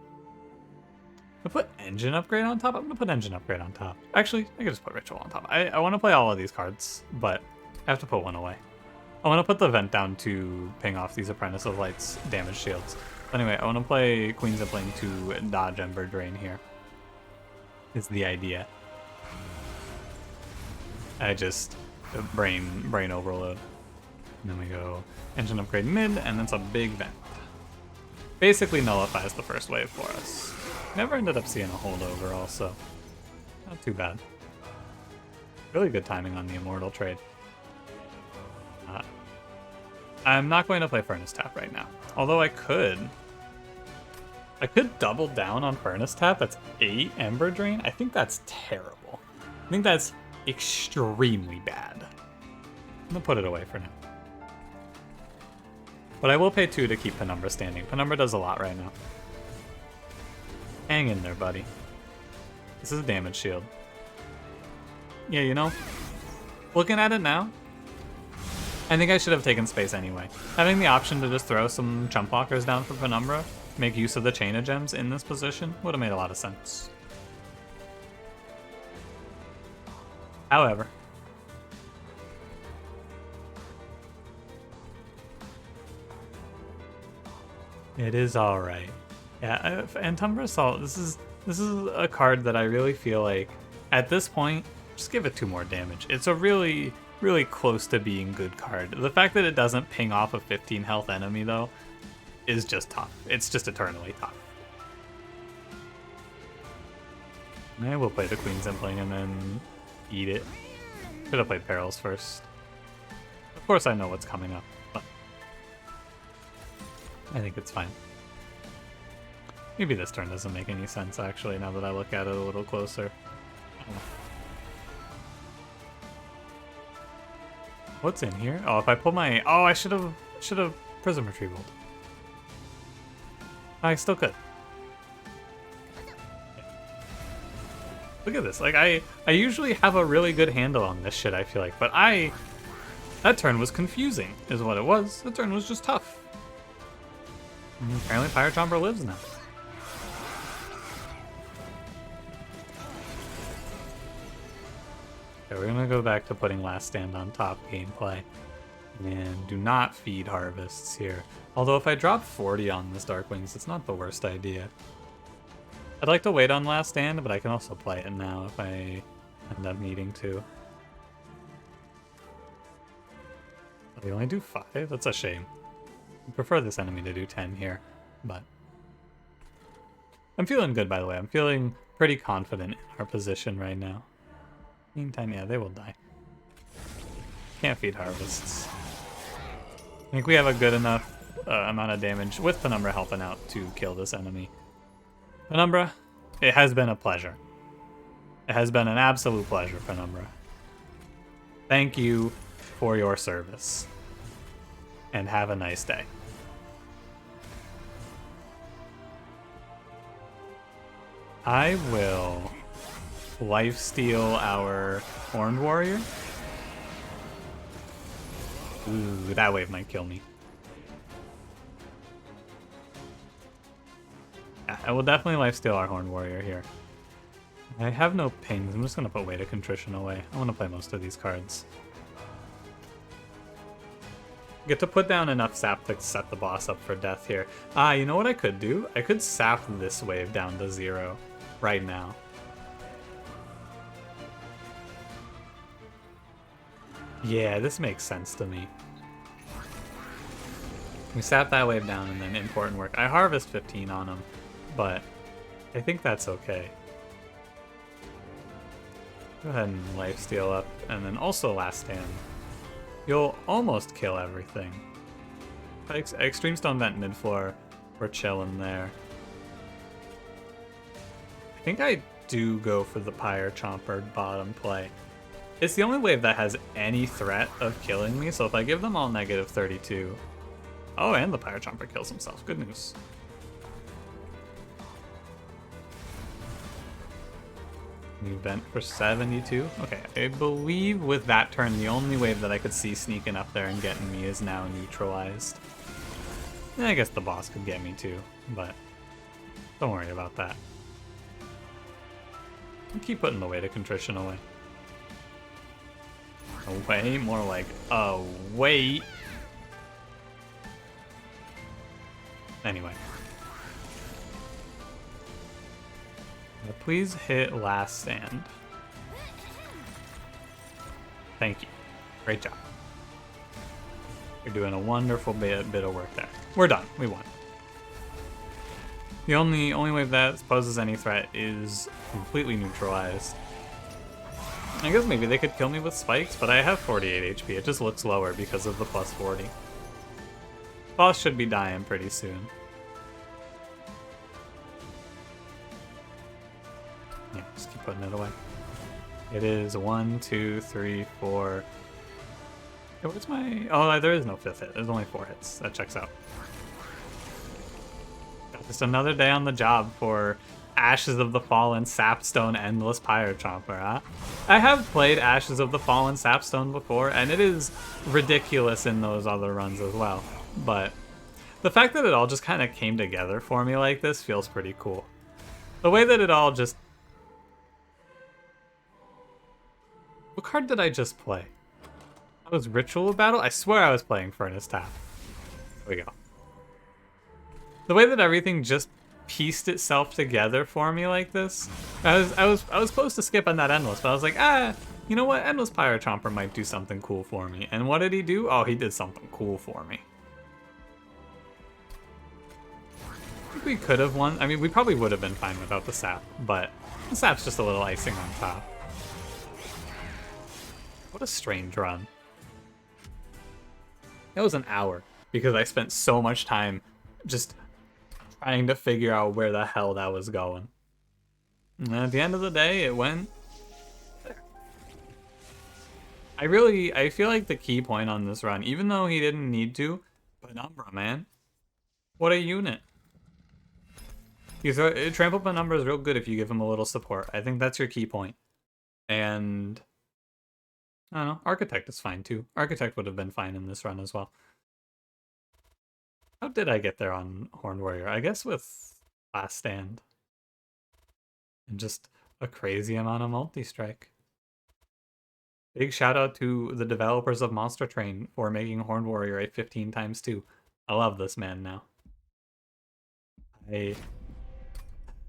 gonna put Engine Upgrade on top? I'm gonna put Engine Upgrade on top. Actually, I could just put Ritual on top. I want to play all of these cards, but I have to put one away. I want to put the Vent down to ping off these Apprentice of Light's damage shields. Anyway, I want to play Queen's Impling to dodge Ember Drain here. Is the idea. I just... brain overload. And then we go Engine Upgrade mid, and that's a big Vent. Basically nullifies the first wave for us. Never ended up seeing a holdover also. Not too bad. Really good timing on the Immortal trade. I'm not going to play Furnace Tap right now. Although I could double down on Furnace Tap. That's 8 Ember Drain. I think that's terrible. I think that's extremely bad. I'm gonna put it away for now. But I will pay 2 to keep Penumbra standing. Penumbra does a lot right now. Hang in there, buddy. This is a damage shield. Yeah, you know, looking at it now, I think I should have taken space anyway. Having the option to just throw some chump blockers down for Penumbra, make use of the Chain of Gems in this position, would have made a lot of sense. However, it is alright. Yeah, and Tumbra Assault, this is This is a card that I really feel like, at this point, just give it 2 more damage. It's a really, really close to being good card. The fact that it doesn't ping off a 15 health enemy, though, is just tough. It's just eternally tough. I will play the Queen's Impling and then eat it. Should have played Perils first. Of course I know what's coming up, but I think it's fine. Maybe this turn doesn't make any sense, actually, now that I look at it a little closer. What's in here? Oh, if I pull my... Oh, I should have Prism Retrieval. I still could. Look at this. Like, I usually have a really good handle on this shit, I feel like. But that turn was confusing, is what it was. The turn was just tough. And apparently Pyre Chomper lives now. Okay, we're gonna go back to putting Last Stand on top gameplay. And do not feed Harvests here. Although if I drop 40 on this Darkwings, it's not the worst idea. I'd like to wait on Last Stand, but I can also play it now if I end up needing to. They only do 5? That's a shame. I prefer this enemy to do 10 here, but... I'm feeling good, by the way. I'm feeling pretty confident in our position right now. Meantime, yeah, they will die. Can't feed Harvests. I think we have a good enough amount of damage with Penumbra helping out to kill this enemy. Penumbra, it has been a pleasure. It has been an absolute pleasure, Penumbra. Thank you for your service. And have a nice day. I will lifesteal our Horned Warrior. Ooh, that wave might kill me. Yeah, I will definitely lifesteal our Horned Warrior here. I have no pings. I'm just going to put Weight of Contrition away. I want to play most of these cards. Get to put down enough sap to set the boss up for death here. You know what I could do? I could sap this wave down to 0 right now. Yeah, this makes sense to me. We sap that wave down and then important work. I harvest 15 on him, but I think that's okay. Go ahead and lifesteal up, and then also Last Stand. You'll almost kill everything. Extreme Stone Vent mid-floor, we're chilling there. I think I do go for the Pyre Chomper bottom play. It's the only wave that has any threat of killing me, so if I give them all negative 32... Oh, and the Pyre Chomper kills himself. Good news. New vent for 72. Okay, I believe with that turn, the only wave that I could see sneaking up there and getting me is now neutralized. I guess the boss could get me too, but don't worry about that. I'll keep putting the Weight of Contrition away. Away? More like away. Anyway. Please hit Last Stand. Thank you. Great job. You're doing a wonderful bit of work there. We're done. We won. The only wave that poses any threat is completely neutralized. I guess maybe they could kill me with spikes, but I have 48 HP. It just looks lower because of the plus 40. Boss should be dying pretty soon. Yeah, just keep putting it away. It is 1, 2, 3, 4. Hey, where's my... Oh, there is no 5th hit. There's only 4 hits. That checks out. Just another day on the job for Ashes of the Fallen, Sapstone, Endless Pyre Chomper, huh? I have played Ashes of the Fallen, Sapstone before, and it is ridiculous in those other runs as well. But the fact that it all just kind of came together for me like this feels pretty cool. The way that it all just... What card did I just play? That was Ritual Battle? I swear I was playing Furnace Tap. There we go. The way that everything just pieced itself together for me like this. I was close to skipping that Endless, but I was like, you know what? Endless Pyro Chomper might do something cool for me. And what did he do? Oh, he did something cool for me. I think we could have won. I mean, we probably would have been fine without the sap, but the sap's just a little icing on top. What a strange run. It was an hour because I spent so much time just trying to figure out where the hell that was going. And at the end of the day, it went there. I feel like the key point on this run, even though he didn't need to, Penumbra, man. What a unit. Trample Penumbra is real good if you give him a little support. I think that's your key point. And I don't know, Architect is fine too. Architect would have been fine in this run as well. How did I get there on Horned Warrior? I guess with Last Stand. And just a crazy amount of multi-strike. Big shout out to the developers of monstertrain for making Horned Warrior a 15x2. I love this man now.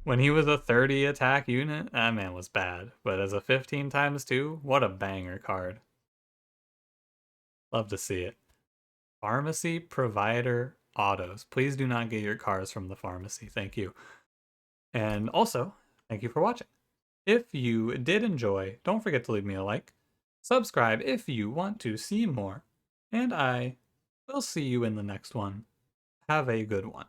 When he was a 30 attack unit, that man was bad. But as a 15x2, what a banger card. Love to see it. PharmacyProviderAutos. Please do not get your cars from the pharmacy. Thank you. And also, thank you for watching. If you did enjoy, don't forget to leave me a like. Subscribe if you want to see more. And I will see you in the next one. Have a good one.